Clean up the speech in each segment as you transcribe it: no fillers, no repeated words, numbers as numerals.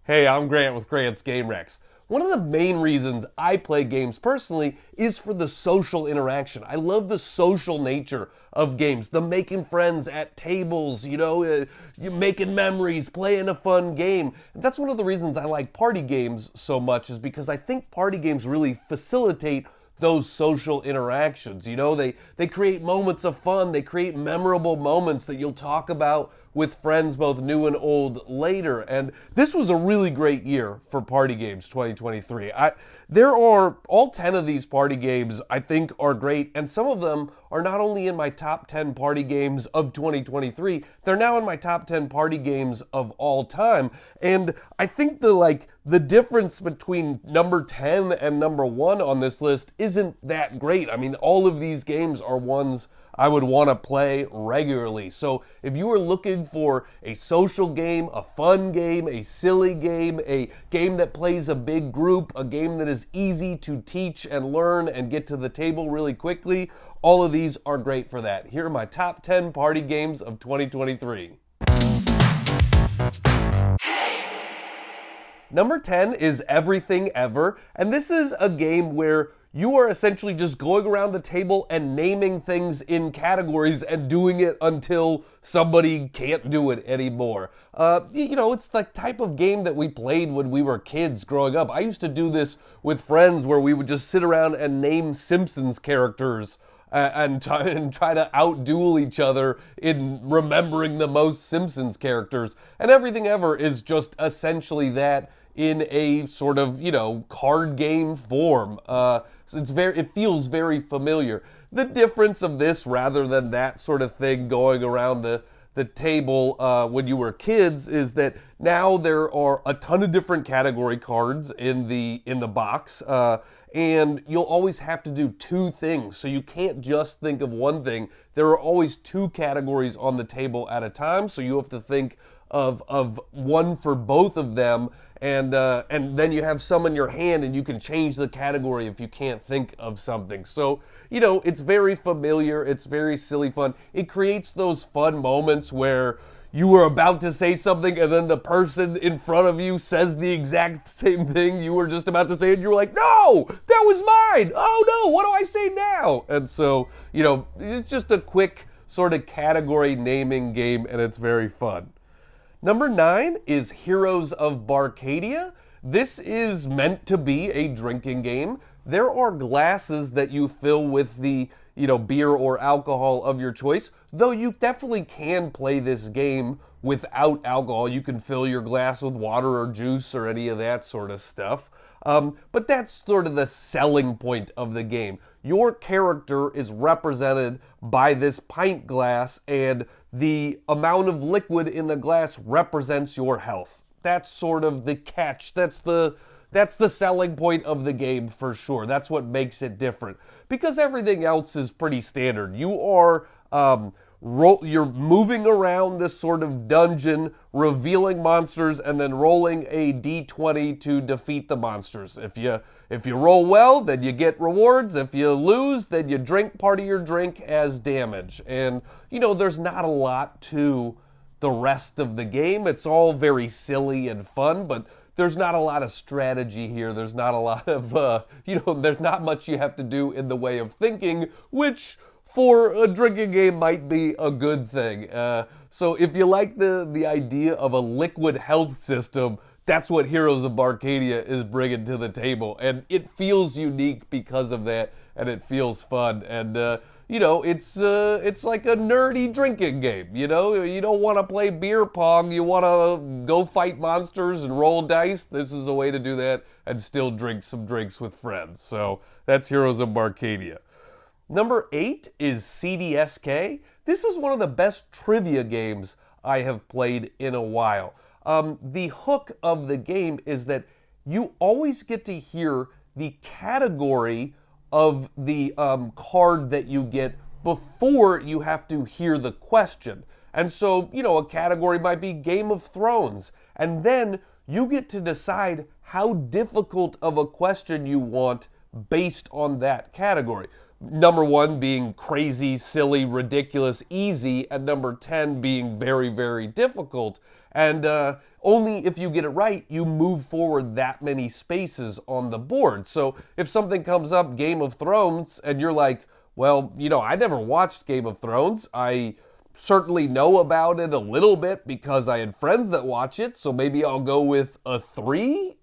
Hey, I'm Grant with Grant's Game Rex. One of the main reasons I play games personally is for the social interaction. I love the social nature of games, the making friends at tables, you making memories, playing a fun game. And that's one of the reasons I like party games so much, is because I think party games really facilitate those social interactions. They create moments of fun, they create memorable moments that you'll talk about with friends both new and old later. And this was a really great year for party games 2023. There are all 10 of these party games I think are great, and some of them are not only in my top 10 party games of 2023, they're now in my top 10 party games of all time. And I think the difference between number 10 and number 1 on this list isn't that great. I mean, all of these games are ones I would want to play regularly. So if you are looking for a social game, a fun game, a silly game, a game that plays a big group, a game that is easy to teach and learn and get to the table really quickly, all of these are great for that. Here are my top 10 party games of 2023. Number 10 is Everything Ever, and this is a game where you are essentially just going around the table and naming things in categories and doing it until somebody can't do it anymore. It's the type of game that we played when we were kids growing up. I used to do this with friends where we would just sit around and name Simpsons characters and try to outduel each other in remembering the most Simpsons characters. And Everything Ever is just essentially that in a sort of, card game form. So it feels very familiar. The difference of this, rather than that sort of thing going around the table when you were kids, is that now there are a ton of different category cards in the box, and you'll always have to do two things. So you can't just think of one thing. There are always two categories on the table at a time, so you have to think of one for both of them, and then you have some in your hand, and you can change the category if you can't think of something. So, it's very familiar, it's very silly fun. It creates those fun moments where you were about to say something, and then the person in front of you says the exact same thing you were just about to say, and you're like, no, that was mine. Oh no, what do I say now? And so, it's just a quick sort of category naming game, and it's very fun. Number 9 is Heroes of Barcadia. This is meant to be a drinking game. There are glasses that you fill with the, beer or alcohol of your choice, though you definitely can play this game without alcohol. You can fill your glass with water or juice or any of that sort of stuff. But that's sort of the selling point of the game. Your character is represented by this pint glass, and the amount of liquid in the glass represents your health. That's sort of the catch. That's the selling point of the game for sure. That's what makes it different, because everything else is pretty standard. You are you're moving around this sort of dungeon, revealing monsters, and then rolling a d20 to defeat the monsters. If you roll well, then you get rewards. If you lose, then you drink part of your drink as damage. And, there's not a lot to the rest of the game. It's all very silly and fun, but there's not a lot of strategy here. There's not a lot of, there's not much you have to do in the way of thinking, which for a drinking game might be a good thing. So if you like the idea of a liquid health system, that's what Heroes of Barcadia is bringing to the table. And it feels unique because of that, and it feels fun. And, it's like a nerdy drinking game. You don't want to play beer pong. You want to go fight monsters and roll dice. This is a way to do that and still drink some drinks with friends. So that's Heroes of Barcadia. Number 8 is CDSK. This is one of the best trivia games I have played in a while. The hook of the game is that you always get to hear the category of the card that you get before you have to hear the question. And so, a category might be Game of Thrones. And then you get to decide how difficult of a question you want based on that category. Number 1 being crazy, silly, ridiculous, easy, and number 10 being very, very difficult. And only if you get it right, you move forward that many spaces on the board. So if something comes up, Game of Thrones, and you're like, well, I never watched Game of Thrones. I certainly know about it a little bit because I had friends that watch it, so maybe I'll go with a 3.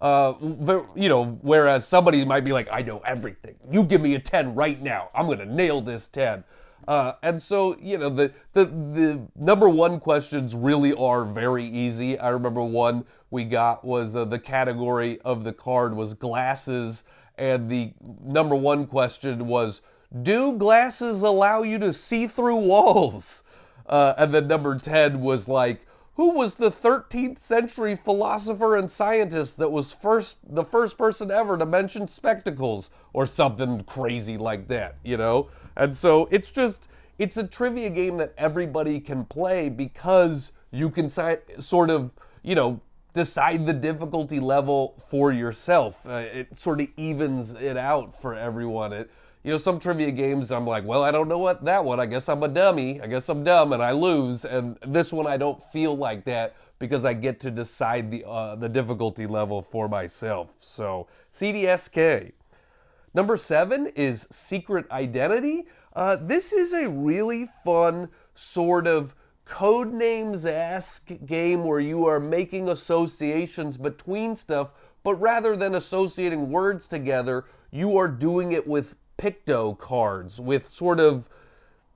Whereas somebody might be like, I know everything. You give me a 10 right now. I'm going to nail this 10. And so, the number one questions really are very easy. I remember one we got was the category of the card was glasses. And the number one question was, do glasses allow you to see through walls? And then number 10 was like, who was the 13th century philosopher and scientist that was the first person ever to mention spectacles, or something crazy like that, And so it's a trivia game that everybody can play because you can sort of, decide the difficulty level for yourself. It sort of evens it out for everyone. Some trivia games, I'm like, well, I don't know what that one. I guess I'm a dummy. I guess I'm dumb and I lose. And this one, I don't feel like that because I get to decide the difficulty level for myself. So, CDSK. Number 7 is Secret Identity. This is a really fun sort of Codenames-esque game where you are making associations between stuff, but rather than associating words together, you are doing it with picto cards, with sort of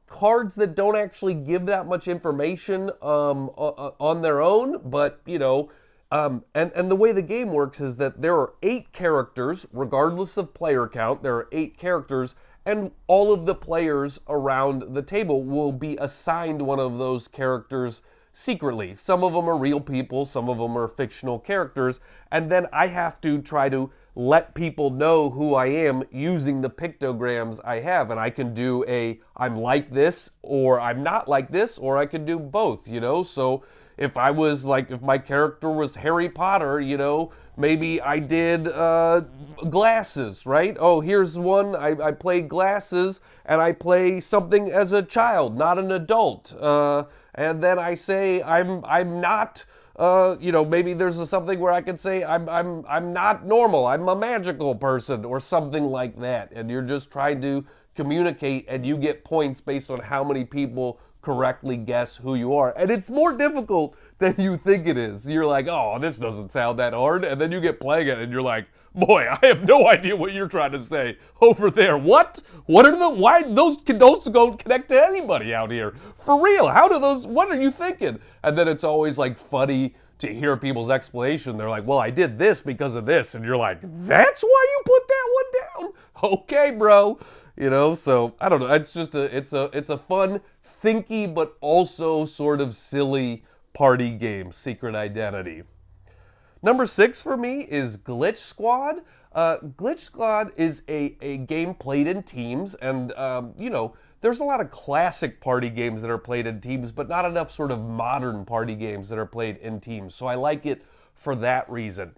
cards that don't actually give that much information on their own, but and the way the game works is that there are 8 characters, regardless of player count. There are 8 characters, and all of the players around the table will be assigned one of those characters secretly. Some of them are real people, some of them are fictional characters, and then I have to try to let people know who I am using the pictograms I have. And I can do I'm like this, or I'm not like this, or I can do both, So if my character was Harry Potter, maybe I did glasses, right? Oh, here's one, I play glasses, and I play something as a child, not an adult. And then I say I'm not... maybe there's something where I could say I'm not normal. I'm a magical person or something like that. And you're just trying to communicate, and you get points based on how many people correctly guess who you are. And it's more difficult than you think it is. You're like, oh, this doesn't sound that hard. And then you get playing it and you're like, boy, I have no idea what you're trying to say over there. What? Why those don't connect to anybody out here? For real, what are you thinking? And then it's always like funny to hear people's explanation. They're like, well, I did this because of this. And you're like, that's why you put that one down? Okay, bro. So I don't know. It's just it's a fun, thinky, but also sort of silly party game, Secret Identity. Number 6 for me is Glitch Squad. Glitch Squad is a game played in teams, and there's a lot of classic party games that are played in teams, but not enough sort of modern party games that are played in teams. So I like it for that reason.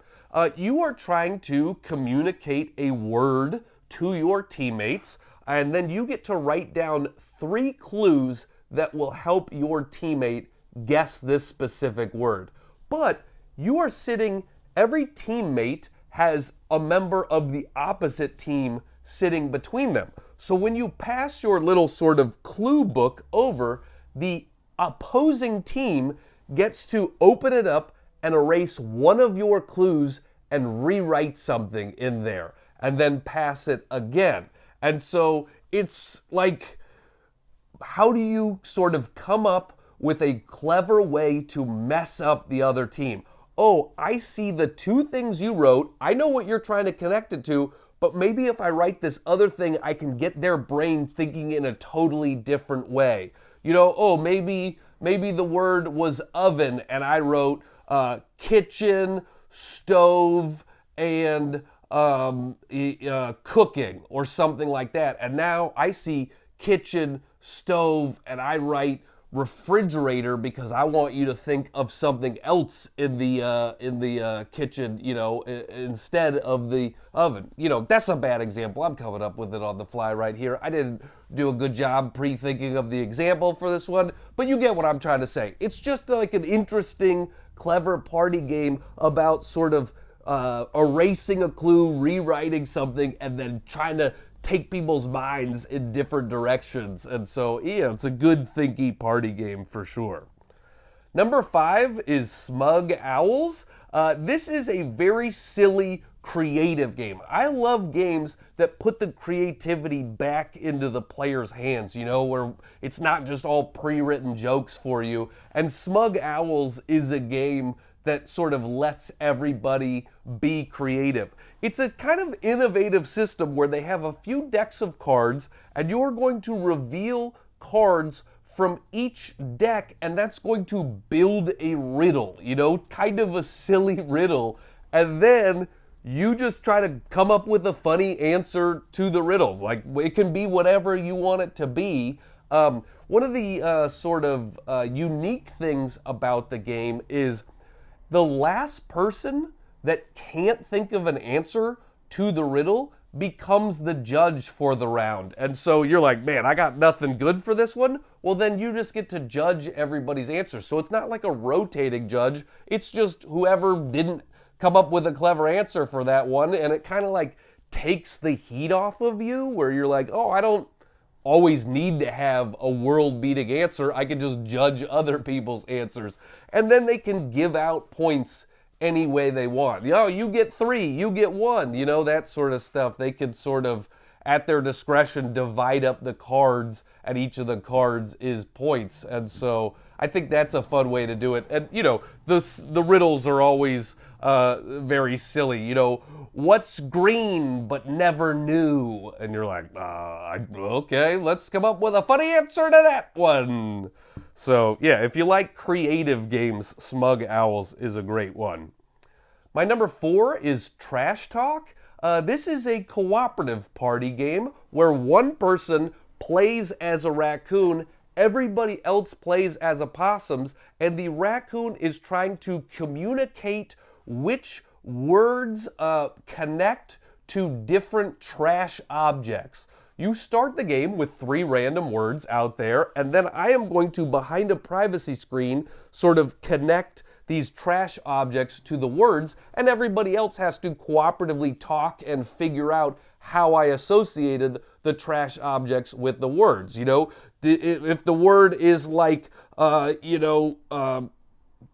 You are trying to communicate a word to your teammates, and then you get to write down 3 clues that will help your teammate guess this specific word. But every teammate has a member of the opposite team sitting between them. So when you pass your little sort of clue book over, the opposing team gets to open it up and erase one of your clues and rewrite something in there, and then pass it again. And so it's like, how do you sort of come up with a clever way to mess up the other team? Oh, I see the 2 things you wrote. I know what you're trying to connect it to, but maybe if I write this other thing, I can get their brain thinking in a totally different way. Maybe the word was oven, and I wrote kitchen, stove, and cooking, or something like that. And now I see kitchen, stove, and I write refrigerator because I want you to think of something else in the kitchen, instead of the oven. That's a bad example. I'm coming up with it on the fly right here. I didn't do a good job pre-thinking of the example for this one, but you get what I'm trying to say. It's just like an interesting clever party game about sort of erasing a clue, rewriting something, and then trying to take people's minds in different directions. And so, yeah, it's a good thinky party game for sure. Number 5 is Smug Owls. This is a very silly, creative game. I love games that put the creativity back into the player's hands, where it's not just all pre-written jokes for you. And Smug Owls is a game that sort of lets everybody be creative. It's a kind of innovative system where they have a few decks of cards, and you're going to reveal cards from each deck, and that's going to build a riddle, kind of a silly riddle. And then you just try to come up with a funny answer to the riddle. Like, it can be whatever you want it to be. One of the sort of unique things about the game is the last person that can't think of an answer to the riddle becomes the judge for the round. And so you're like, man, I got nothing good for this one. Well, then you just get to judge everybody's answer. So it's not like a rotating judge. It's just whoever didn't come up with a clever answer for that one. And it kind of like takes the heat off of you, where you're like, oh, I don't always need to have a world-beating answer. I can just judge other people's answers. And then they can give out points any way they want. You get 3, you get 1, that sort of stuff. They can sort of, at their discretion, divide up the cards, and each of the cards is points. And so I think that's a fun way to do it. And, the riddles are always very silly. What's green but never new? And you're like, okay, let's come up with a funny answer to that one. So, yeah, if you like creative games, Smug Owls is a great one. My number 4 is Trash Talk. This is a cooperative party game where one person plays as a raccoon, everybody else plays as opossums, and the raccoon is trying to communicate which words connect to different trash objects. You start the game with 3 random words out there, and then I am going to, behind a privacy screen, sort of connect these trash objects to the words, and everybody else has to cooperatively talk and figure out how I associated the trash objects with the words. If the word is like,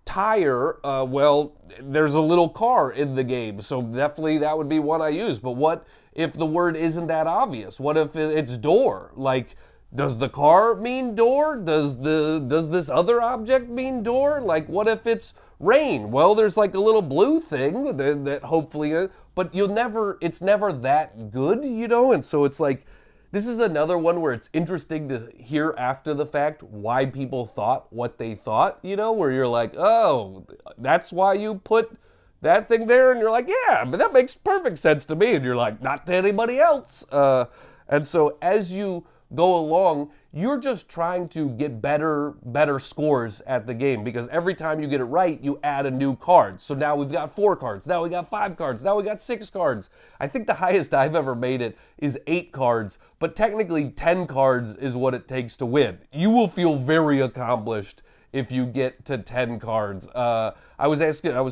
tire, well, there's a little car in the game, so definitely that would be one I use. But what if the word isn't that obvious? What if it's door? Like, does the car mean door? Does this other object mean door? Like, what if it's rain? Well, there's like a little blue thing that hopefully, but it's never that good, and so it's like, this is another one where it's interesting to hear after the fact why people thought what they thought, where you're like, oh, that's why you put that thing there? And you're like, yeah, but that makes perfect sense to me. And you're like, not to anybody else. And so as you go along, you're just trying to get better scores at the game, because every time you get it right, you add a new card. So now we've got 4 cards, now we got 5 cards, now we got 6 cards. I think the highest I've ever made it is 8 cards, but technically 10 cards is what it takes to win. You will feel very accomplished if you get to 10 cards. I was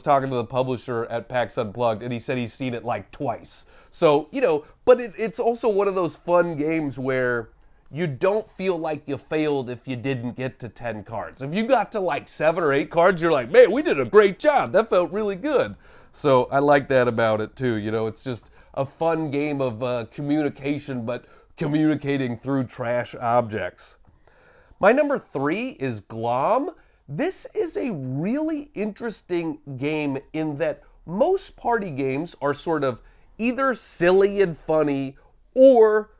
talking to the publisher at PAX Unplugged, and he said he's seen it like twice. So, but it's also one of those fun games where you don't feel like you failed if you didn't get to 10 cards. If you got to like 7 or 8 cards, you're like, man, we did a great job. That felt really good. So I like that about it too. It's just a fun game of communication, but communicating through trash objects. My number 3 is Glom. This is a really interesting game in that most party games are sort of either silly and funny or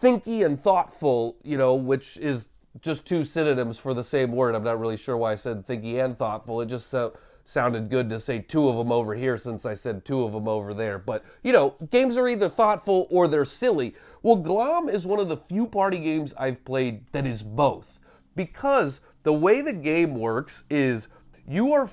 thinky and thoughtful, which is just 2 synonyms for the same word. I'm not really sure why I said thinky and thoughtful. It just sounded good to say 2 of them over here since I said 2 of them over there. But, games are either thoughtful or they're silly. Well, Glom is one of the few party games I've played that is both. Because the way the game works is you are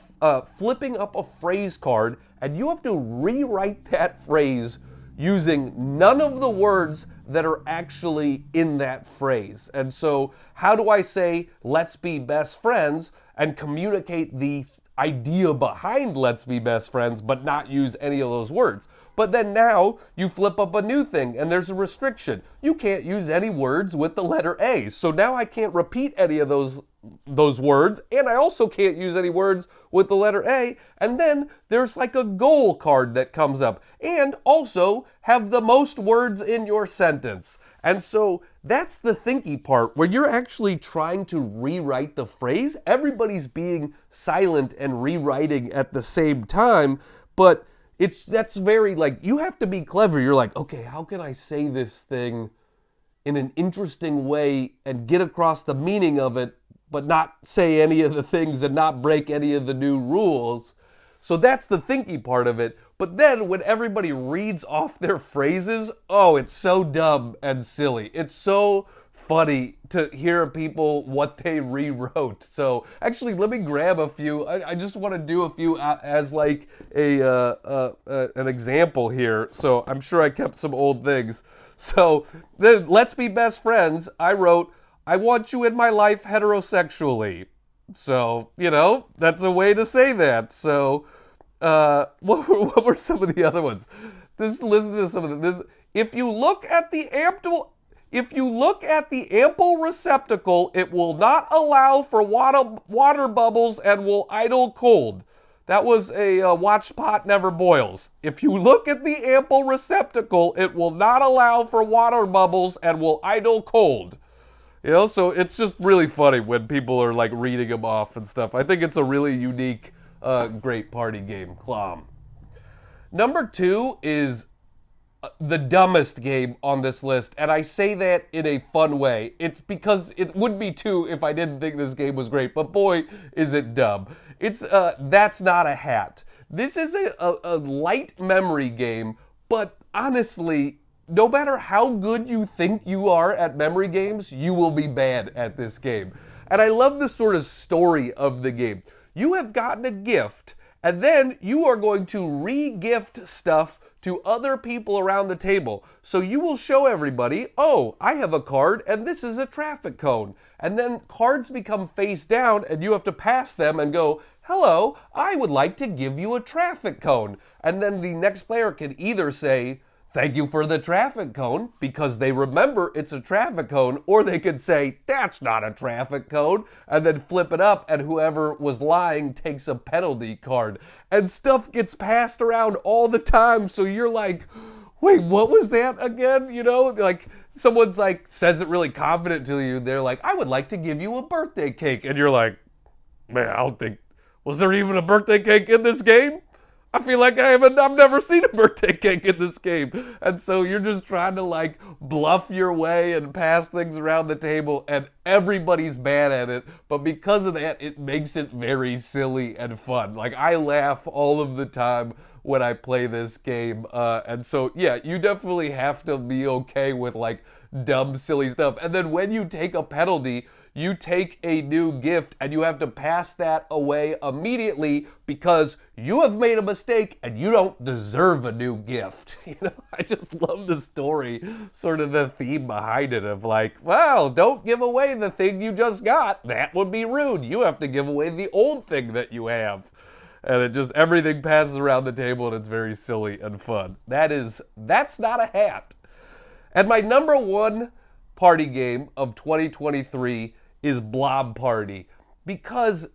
flipping up a phrase card, and you have to rewrite that phrase using none of the words that are actually in that phrase. And so how do I say, let's be best friends, and communicate the idea behind Let's Be Best Friends, but not use any of those words. But then now you flip up a new thing and there's a restriction. You can't use any words with the letter A. So now I can't repeat any of those words, and I also can't use any words with the letter A. And then there's like a goal card that comes up, and also have the most words in your sentence. And so that's the thinky part, where you're actually trying to rewrite the phrase. Everybody's being silent and rewriting at the same time, but that's very, like, you have to be clever. You're like, okay, how can I say this thing in an interesting way and get across the meaning of it, but not say any of the things and not break any of the new rules? So that's the thinky part of it. But then when everybody reads off their phrases, oh, it's so dumb and silly. It's so funny to hear people what they rewrote. So actually, let me grab a few. I just want to do a few as like an example here. So I'm sure I kept some old things. So then, Let's Be Best Friends, I wrote, I want you in my life heterosexually. So, you know, that's a way to say that. So, what were some of the other ones? Just listen to some of them. If you look at the ample receptacle, it will not allow for water bubbles and will idle cold. That was a watch pot never boils. If you look at the ample receptacle, it will not allow for water bubbles and will idle cold. You know, so it's just really funny when people are like reading them off and stuff. I think it's a really unique, great party game, Clom. Number 2 is the dumbest game on this list, and I say that in a fun way. It's because it would be 2 if I didn't think this game was great, but boy, is it dumb. It's That's Not a Hat. This is a light memory game, but honestly, no matter how good you think you are at memory games, you will be bad at this game. And I love the sort of story of the game. You have gotten a gift, and then you are going to re-gift stuff to other people around the table. So you will show everybody, oh, I have a card, and this is a traffic cone. And then cards become face down, and you have to pass them and go, hello, I would like to give you a traffic cone. And then the next player can either say, thank you for the traffic cone, because they remember it's a traffic cone, or they could say, that's not a traffic cone, and then flip it up, and whoever was lying takes a penalty card. And stuff gets passed around all the time, so you're like, wait, what was that again? You know, like, someone's like, says it really confident to you, they're like, I would like to give you a birthday cake, and you're like, man, I don't think, was there even a birthday cake in this game? I feel like I've never seen a birthday cake in this game. And so you're just trying to like bluff your way and pass things around the table, and everybody's bad at it. But because of that, it makes it very silly and fun. Like, I laugh all of the time when I play this game. And so, yeah, you definitely have to be okay with like dumb, silly stuff. And then when you take a penalty, you take a new gift and you have to pass that away immediately because you have made a mistake and you don't deserve a new gift. You know, I just love the story, sort of the theme behind it of like, well, don't give away the thing you just got. That would be rude. You have to give away the old thing that you have. And it just, everything passes around the table and it's very silly and fun. That's Not a Hat. And my number 1 party game of 2023 is Blob Party, because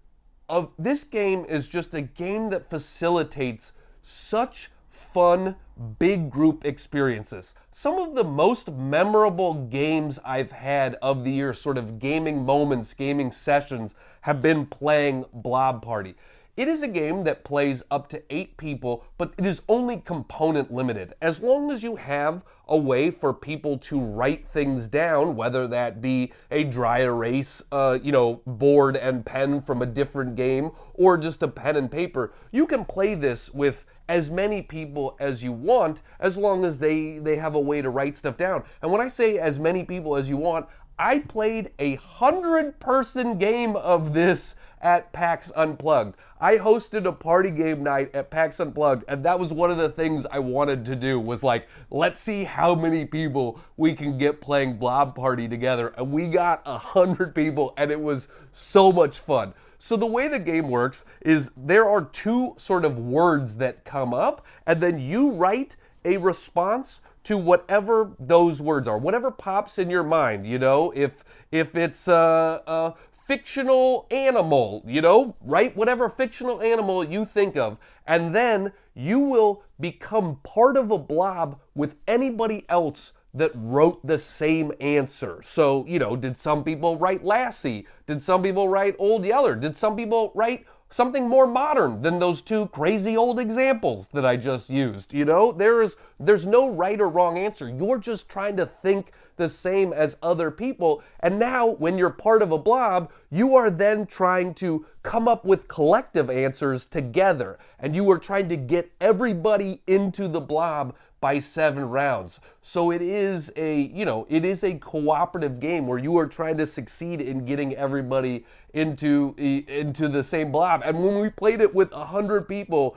of this game is just a game that facilitates such fun big group experiences. Some of the most memorable games I've had of the year, sort of gaming moments, gaming sessions, have been playing Blob Party. It is a game that plays up to 8 people, but it is only component limited. As long as you have a way for people to write things down, whether that be a dry erase, board and pen from a different game, or just a pen and paper, you can play this with as many people as you want, as long as they have a way to write stuff down. And when I say as many people as you want, I played 100-person game of this at PAX Unplugged. I hosted a party game night at PAX Unplugged, and that was one of the things I wanted to do, was like, let's see how many people we can get playing Blob Party together. And we got 100 people, and it was so much fun. So the way the game works is there are two sort of words that come up, and then you write a response to whatever those words are, whatever pops in your mind. You know, if it's a fictional animal, you know, write whatever fictional animal you think of, and then you will become part of a blob with anybody else that wrote the same answer. So, you know, did some people write Lassie? Did some people write Old Yeller? Did some people write something more modern than those two crazy old examples that I just used? You know, there's no right or wrong answer. You're just trying to think the same as other people. And now, when you're part of a blob, you are then trying to come up with collective answers together. And you are trying to get everybody into the blob by 7 rounds. So it is a cooperative game where you are trying to succeed in getting everybody into the same blob. And when we played it with 100 people,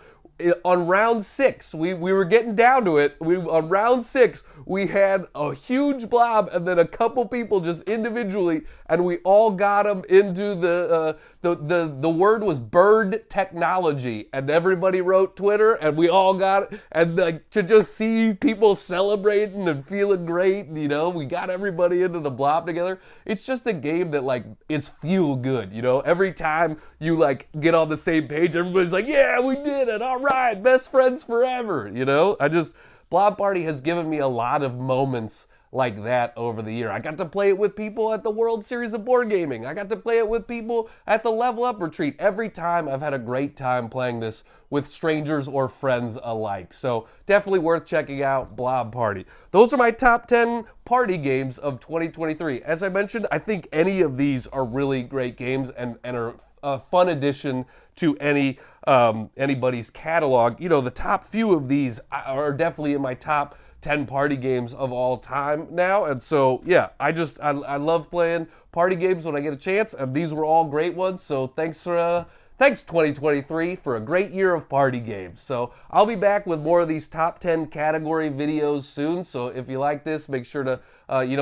on round 6, we were getting down to it. On round 6, we had a huge blob and then a couple people just individually, and we all got them into the word was bird technology, and everybody wrote Twitter, and we all got it. And like, to just see people celebrating and feeling great, you know, we got everybody into the blob together. It's just a game that like is feel good, you know. Every time you like get on the same page, everybody's like, yeah, we did it, all right, best friends forever, you know. Blob Party has given me a lot of moments like that over the year. I got to play it with people at the World Series of Board Gaming. I got to play it with people at the Level Up Retreat. Every time I've had a great time playing this with strangers or friends alike. So definitely worth checking out Blob Party. Those are my top 10 party games of 2023. As I mentioned, I think any of these are really great games and are a fun addition to anybody's catalog. You know, the top few of these are definitely in my top 10 party games of all time now. And so, yeah, I love playing party games when I get a chance, and these were all great ones. So thanks 2023 for a great year of party games. So I'll be back with more of these top 10 category videos soon. So if you like this, make sure to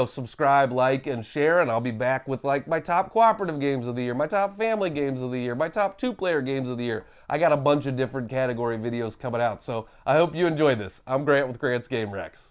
subscribe, like, and share, and I'll be back with like my top cooperative games of the year, my top family games of the year, my top 2-player games of the year. I got a bunch of different category videos coming out, so I hope you enjoy this. I'm Grant with Grant's Game Rex.